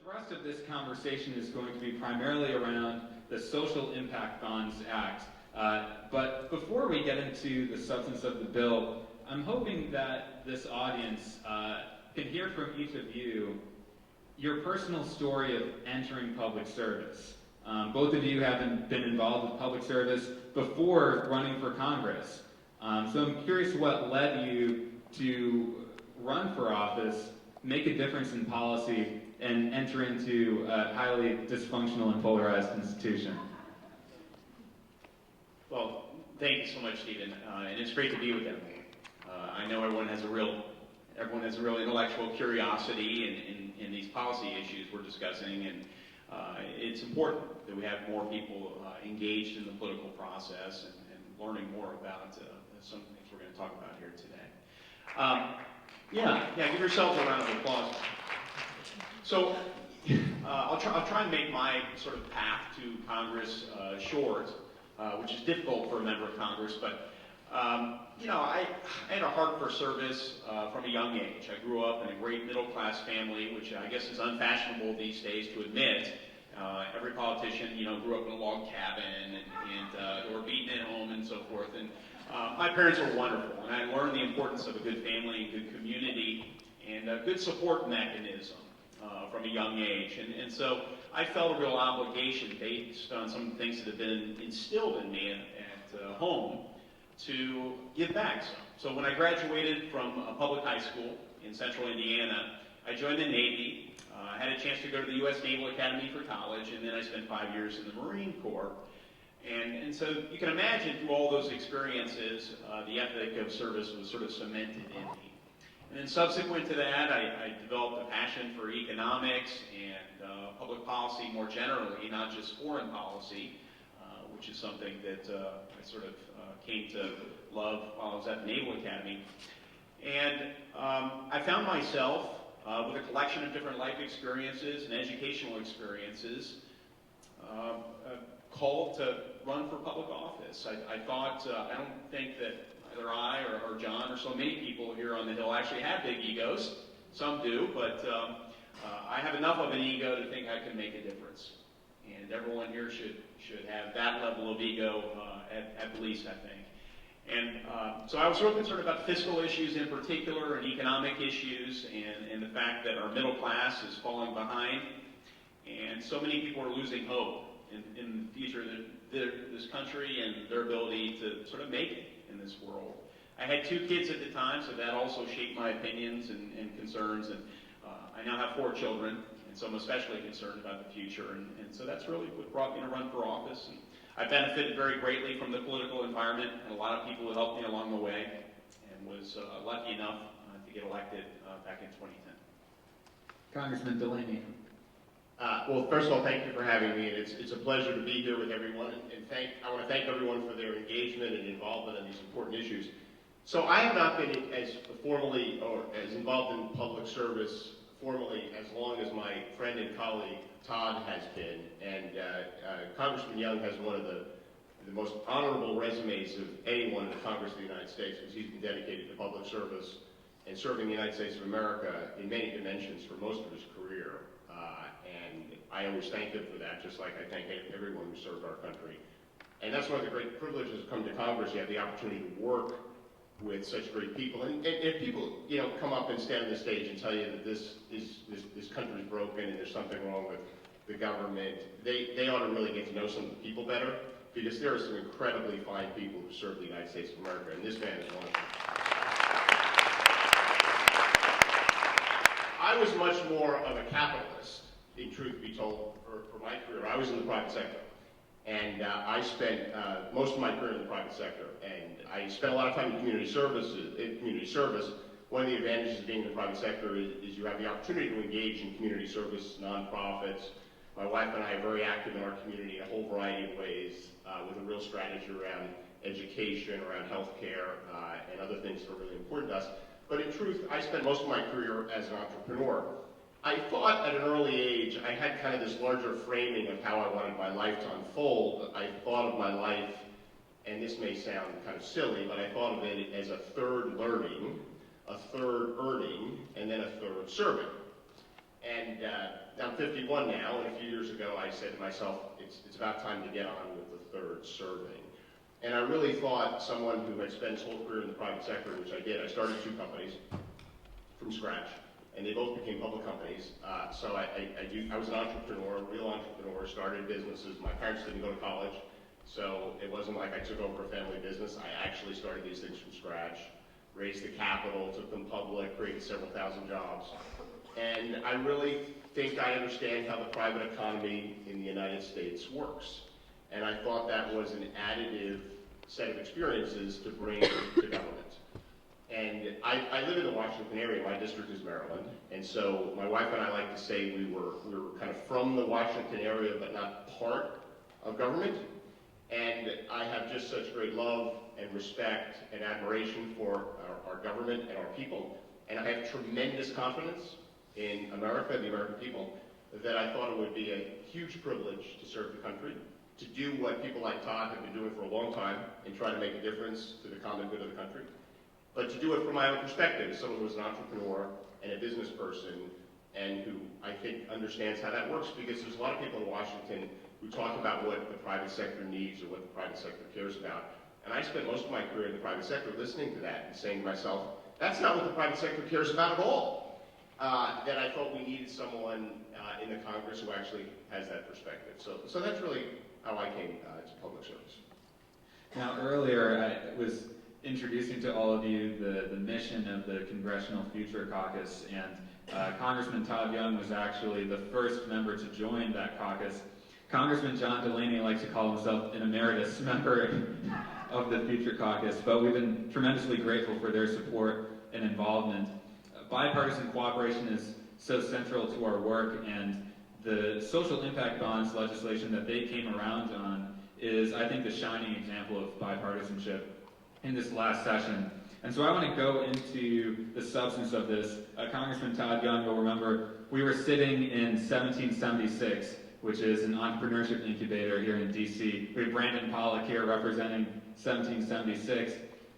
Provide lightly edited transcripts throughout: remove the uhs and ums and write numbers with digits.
thrust of this conversation is going to be primarily around the Social Impact Bonds Act. But before we get into the substance of the bill, I'm hoping that this audience can hear from each of you your personal story of entering public service. Both of you have been involved with public service before running for Congress. So I'm curious what led you to run for office, make a difference in policy, and enter into a highly dysfunctional and polarized institution. Well, thank you so much, Stephen, and it's great to be with everyone. I know everyone has a real intellectual curiosity in these policy issues we're discussing, and it's important that we have more people engaged in the political process and learning more about some of the things we're going to talk about here today. Give yourselves a round of applause. So I'll try and make my sort of path to Congress short, which is difficult for a member of Congress, but I had a heart for service from a young age. I grew up in a great middle-class family, which I guess is unfashionable these days to admit. Every politician, grew up in a log cabin and or beaten at home and so forth. And my parents were wonderful, and I learned the importance of a good family, good community, and a good support mechanism from a young age. And so I felt a real obligation based on some of the things that have been instilled in me at home to give back some. So when I graduated from a public high school in central Indiana, I joined the Navy. I had a chance to go to the U.S. Naval Academy for college, and then I spent 5 years in the Marine Corps. And so you can imagine through all those experiences, the ethic of service was sort of cemented in me. And then subsequent to that, I developed a passion for economics and public policy more generally, not just foreign policy, which is something that I sort of came to love while I was at the Naval Academy. And I found myself with a collection of different life experiences and educational experiences called to run for public office. I thought, I don't think that either I or John or so many people here on the Hill actually have big egos. Some do, but I have enough of an ego to think I can make a difference. And everyone here should have that level of ego at least, I think. And so I was real concerned about fiscal issues in particular and economic issues and the fact that our middle class is falling behind. And so many people are losing hope in the future of this country and their ability to sort of make it in this world. I had 2 kids at the time, so that also shaped my opinions and concerns. And I now have 4 children, and so I'm especially concerned about the future. And so that's really what brought me to run for office. And I benefited very greatly from the political environment and a lot of people who helped me along the way, and was lucky enough to get elected back in 2010. Congressman Delaney. Well, first of all, thank you for having me, and it's a pleasure to be here with everyone. And I want to thank everyone for their engagement and involvement in these important issues. So I have not been as formally or as involved in public service formally as long as my friend and colleague Todd has been, and Congressman Young has one of the most honorable resumes of anyone in the Congress of the United States, because he's been dedicated to public service and serving the United States of America in many dimensions for most of his career. And I always thank him for that, just like I thank everyone who served our country. And that's one of the great privileges of coming to Congress. You have the opportunity to work with such great people. And if people, come up and stand on the stage and tell you that this country is broken and there's something wrong with the government, they ought to really get to know some of the people better, because there are some incredibly fine people who serve the United States of America, and this man is one of them. I was much more of a capitalist, in truth be told, for my career. I was in the private sector. And I spent most of my career in the private sector, and I spent a lot of time in community service. One of the advantages of being in the private sector is you have the opportunity to engage in community service, nonprofits. My wife and I are very active in our community in a whole variety of ways, with a real strategy around education, around healthcare, and other things that are really important to us. But in truth, I spent most of my career as an entrepreneur. I thought at an early age, I had kind of this larger framing of how I wanted my life to unfold. I thought of my life, and this may sound kind of silly, but I thought of it as a third learning, a third earning, and then a third serving. And I'm 51 now, and a few years ago I said to myself, it's about time to get on with the third serving. And I really thought someone who had spent his whole career in the private sector, which I did. I started 2 companies from scratch, and they both became public companies. So I was an entrepreneur, a real entrepreneur, started businesses. My parents didn't go to college, so it wasn't like I took over a family business. I actually started these things from scratch, raised the capital, took them public, created several thousand jobs. And I really think I understand how the private economy in the United States works. And I thought that was an additive set of experiences to bring to government. And I live in the Washington area. My district is Maryland. And so my wife and I like to say we were kind of from the Washington area, but not part of government. And I have just such great love and respect and admiration for our government and our people. And I have tremendous confidence in America and the American people, that I thought it would be a huge privilege to serve the country, to do what people like Todd have been doing for a long time and try to make a difference to the common good of the country, but to do it from my own perspective, as someone who is an entrepreneur and a business person and who I think understands how that works, because there's a lot of people in Washington who talk about what the private sector needs or what the private sector cares about. And I spent most of my career in the private sector listening to that and saying to myself, that's not what the private sector cares about at all. That I thought we needed someone in the Congress who actually has that perspective. So that's really how I came to public service. Now, earlier I was introducing to all of you the mission of the Congressional Future Caucus, and Congressman Todd Young was actually the first member to join that caucus. Congressman John Delaney likes to call himself an emeritus member of the Future Caucus, but we've been tremendously grateful for their support and involvement. Bipartisan cooperation is so central to our work, and the social impact bonds legislation that they came around on is, I think, the shining example of bipartisanship in this last session. And so I want to go into the substance of this. Congressman Todd Young will remember we were sitting in 1776, which is an entrepreneurship incubator here in DC. We have Brandon Pollock here representing 1776,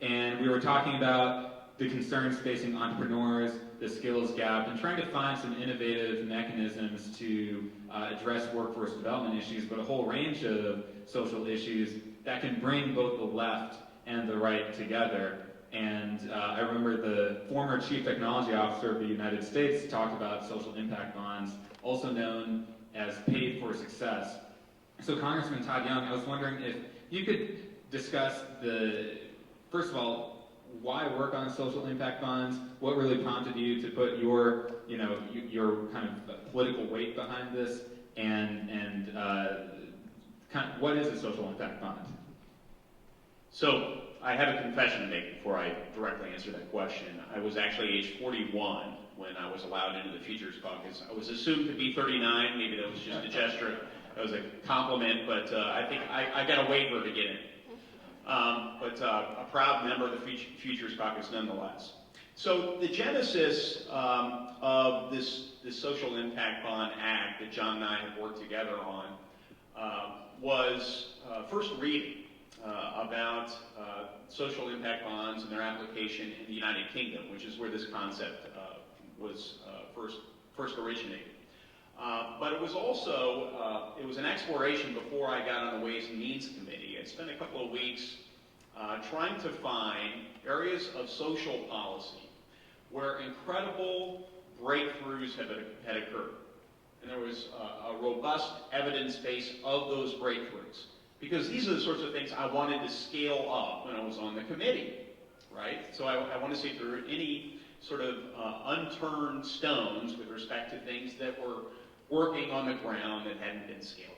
and we were talking about the concerns facing entrepreneurs, the skills gap, and trying to find some innovative mechanisms to address workforce development issues, but a whole range of social issues that can bring both the left and the right together. And I remember the former Chief Technology Officer of the United States talked about social impact bonds, also known as paid for success. So Congressman Todd Young, I was wondering if you could discuss first of all, why work on social impact bonds? What really prompted you to put your kind of political weight behind this? And kind of, what is a social impact bond? So I have a confession to make before I directly answer that question. I was actually age 41 when I was allowed into the Futures Caucus. I was assumed to be 39. Maybe that was just a gesture. That was a compliment, but I think I got a waiver to get in. But a proud member of the Futures Caucus nonetheless. So the genesis of this Social Impact Bond Act that John and I have worked together on was first reading about social impact bonds and their application in the United Kingdom, which is where this concept was first originated. But it was also, it was an exploration before I got on the Ways and Means Committee. I spent a couple of weeks trying to find areas of social policy where incredible breakthroughs had occurred. And there was a robust evidence base of those breakthroughs. Because these are the sorts of things I wanted to scale up when I was on the committee, right? So I want to see if there were any sort of unturned stones with respect to things that were working on the ground that hadn't been scaled up.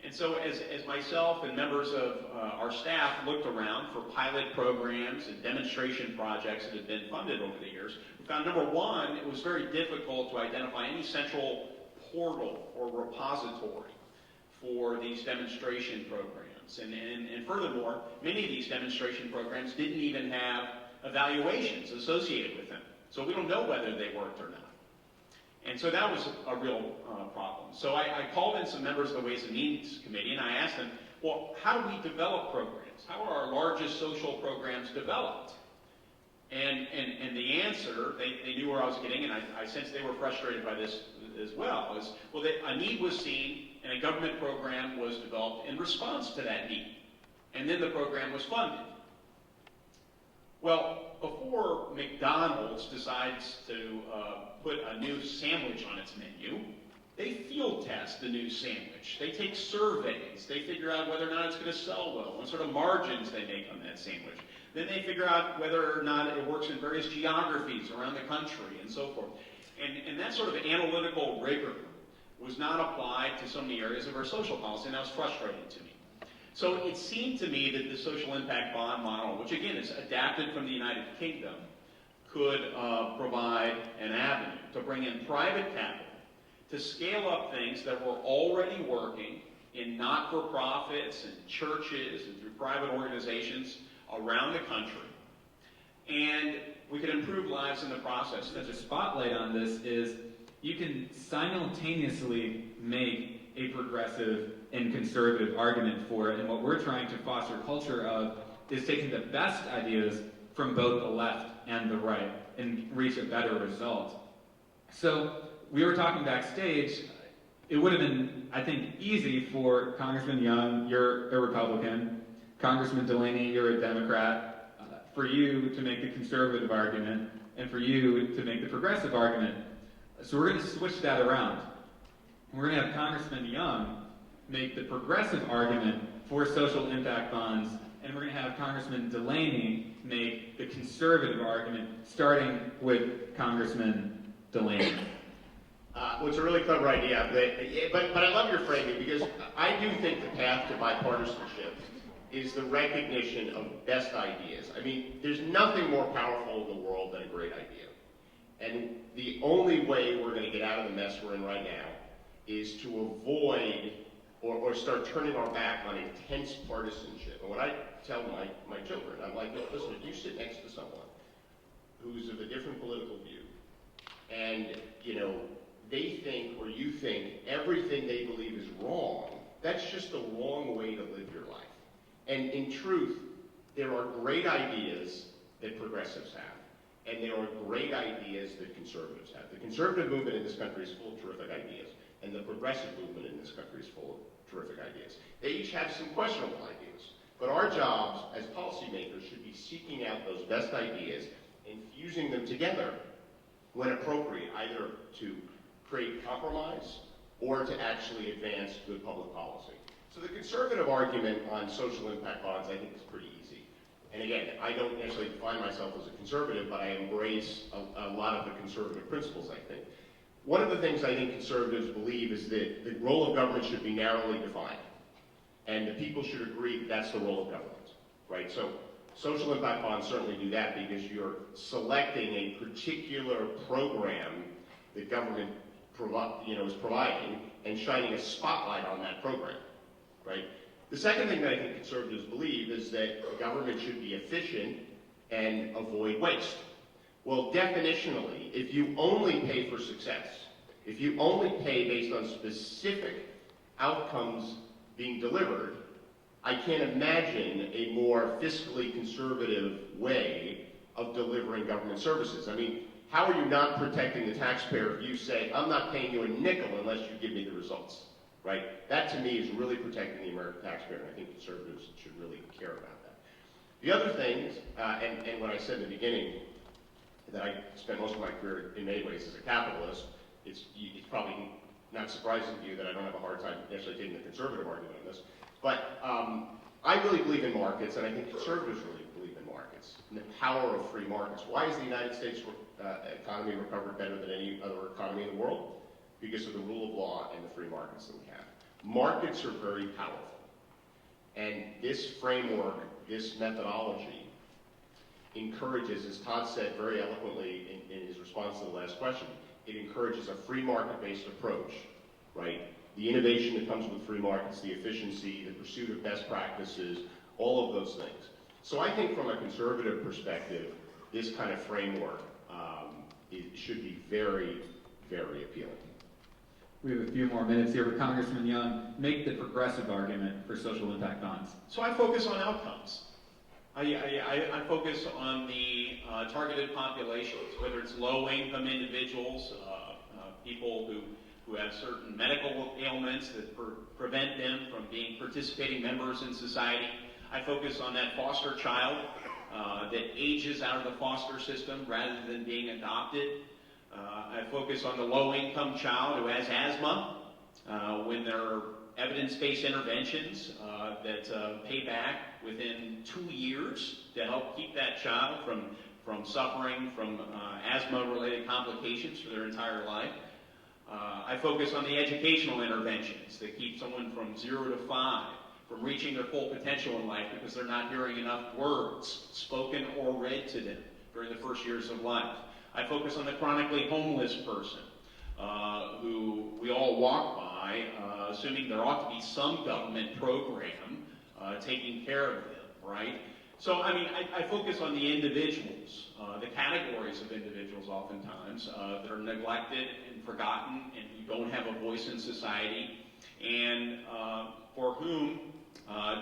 And so as myself and members of our staff looked around for pilot programs and demonstration projects that had been funded over the years, we found, number one, it was very difficult to identify any central portal or repository for these demonstration programs. And furthermore, many of these demonstration programs didn't even have evaluations associated with them. So we don't know whether they worked or not. And so that was a real problem. So I called in some members of the Ways and Means Committee and I asked them, well, how do we develop programs? How are our largest social programs developed? And the answer, they knew where I was getting, and I sensed they were frustrated by this as well, is, well, a need was seen, and a government program was developed in response to that need. And then the program was funded. Well, before McDonald's decides to put a new sandwich on its menu, they field test the new sandwich. They take surveys. They figure out whether or not it's going to sell well, what sort of margins they make on that sandwich. Then they figure out whether or not it works in various geographies around the country and so forth. And that sort of analytical rigor was not applied to so many areas of our social policy, and that was frustrating to me. So it seemed to me that the social impact bond model, which again is adapted from the United Kingdom, could provide an avenue to bring in private capital to scale up things that were already working in not-for-profits and churches and through private organizations around the country. And we could improve lives in the process. The spotlight on this is you can simultaneously make a progressive and conservative argument for it, and what we're trying to foster a culture of is taking the best ideas from both the left and the right and reach a better result. So we were talking backstage, it would have been, I think, easy for Congressman Young, you're a Republican, Congressman Delaney, you're a Democrat, for you to make the conservative argument, and for you to make the progressive argument. So we're going to switch that around. We're going to have Congressman Young make the progressive argument for social impact bonds, and we're going to have Congressman Delaney make the conservative argument, starting with Congressman Delaney. Well, it's a really clever idea, but I love your framing, because I do think the path to bipartisanship is the recognition of best ideas. I mean, there's nothing more powerful in the world than a great idea. And the only way we're going to get out of the mess we're in right now is to avoid or start turning our back on intense partisanship. And what I tell my children, I'm like, listen, if you sit next to someone who's of a different political view, and, you know, they think or you think everything they believe is wrong, that's just the wrong way to live your life. And in truth, there are great ideas that progressives have, and there are great ideas that conservatives have. The conservative movement in this country is full of terrific ideas, and the progressive movement in this country is full of terrific ideas. They each have some questionable ideas, but our jobs as policymakers should be seeking out those best ideas and fusing them together when appropriate, either to create compromise or to actually advance good public policy. So the conservative argument on social impact bonds, I think, is pretty easy. And again, I don't necessarily define myself as a conservative, but I embrace a lot of the conservative principles, I think. One of the things I think conservatives believe is that the role of government should be narrowly defined. And the people should agree that that's the role of government, right? So social impact bonds certainly do that, because you're selecting a particular program that government is providing and shining a spotlight on that program. Right? The second thing that I think conservatives believe is that the government should be efficient and avoid waste. Well, definitionally, if you only pay for success, if you only pay based on specific outcomes being delivered, I can't imagine a more fiscally conservative way of delivering government services. I mean, how are you not protecting the taxpayer if you say, I'm not paying you a nickel unless you give me the results? Right? That, to me, is really protecting the American taxpayer, and I think conservatives should really care about that. The other things, and when I said in the beginning that I spent most of my career in many ways as a capitalist, it's probably not surprising to you that I don't have a hard time necessarily taking the conservative argument on this, but I really believe in markets, and I think conservatives really believe in markets, and the power of free markets. Why has the United States economy recovered better than any other economy in the world? Because of the rule of law and the free markets that we have. Markets are very powerful. And this framework, this methodology, encourages, as Todd said very eloquently in his response to the last question, it encourages a free market-based approach, right? The innovation that comes with free markets, the efficiency, the pursuit of best practices, all of those things. So I think from a conservative perspective, this kind of framework it should be very, very appealing. We have a few more minutes here. Congressman Young, make the progressive argument for social impact bonds. So I focus on outcomes. I focus on the targeted populations, whether it's low-income individuals, people who have certain medical ailments that prevent them from being participating members in society. I focus on that foster child that ages out of the foster system rather than being adopted. I focus on the low-income child who has asthma, when there are evidence-based interventions that pay back within 2 years to help keep that child from suffering from asthma-related complications for their entire life. I focus on the educational interventions that keep someone from 0 to 5 from reaching their full potential in life because they're not hearing enough words spoken or read to them during the first years of life. I focus on the chronically homeless person who we all walk by, assuming there ought to be some government program taking care of them, right? So, I mean, I focus on the individuals, the categories of individuals oftentimes that are neglected and forgotten and who don't have a voice in society, and for whom,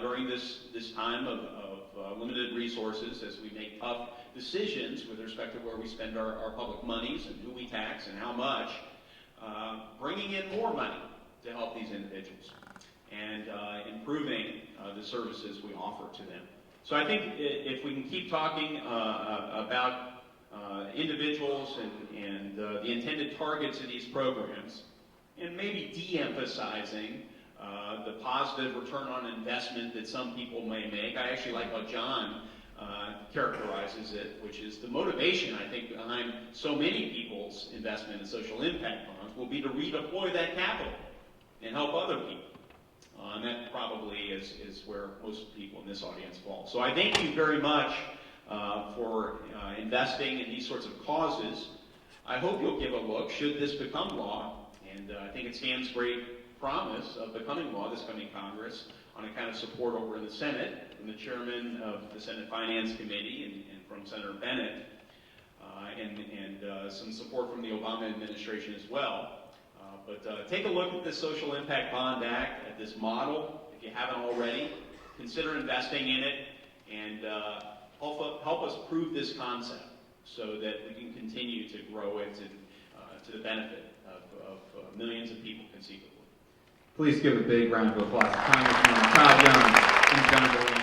during this time of limited resources, as we make tough decisions with respect to where we spend our public monies and who we tax and how much, bringing in more money to help these individuals and improving the services we offer to them. So I think if we can keep talking about individuals and the intended targets of these programs, and maybe de-emphasizing the positive return on investment that some people may make. I actually like how John characterizes it, which is the motivation, I think, behind so many people's investment in social impact bonds will be to redeploy that capital and help other people. And that probably is where most people in this audience fall. So I thank you very much for investing in these sorts of causes. I hope you'll give a look, should this become law, and I think it stands great promise of becoming law this coming Congress, on a kind of support over in the Senate, from the chairman of the Senate Finance Committee and from Senator Bennett, and some support from the Obama administration as well. But take a look at this Social Impact Bond Act, at this model, if you haven't already. Consider investing in it, and help us prove this concept so that we can continue to grow it and, to the benefit of millions of people conceivably. Please give a big round of applause to Congressman Todd Young and John Delaney.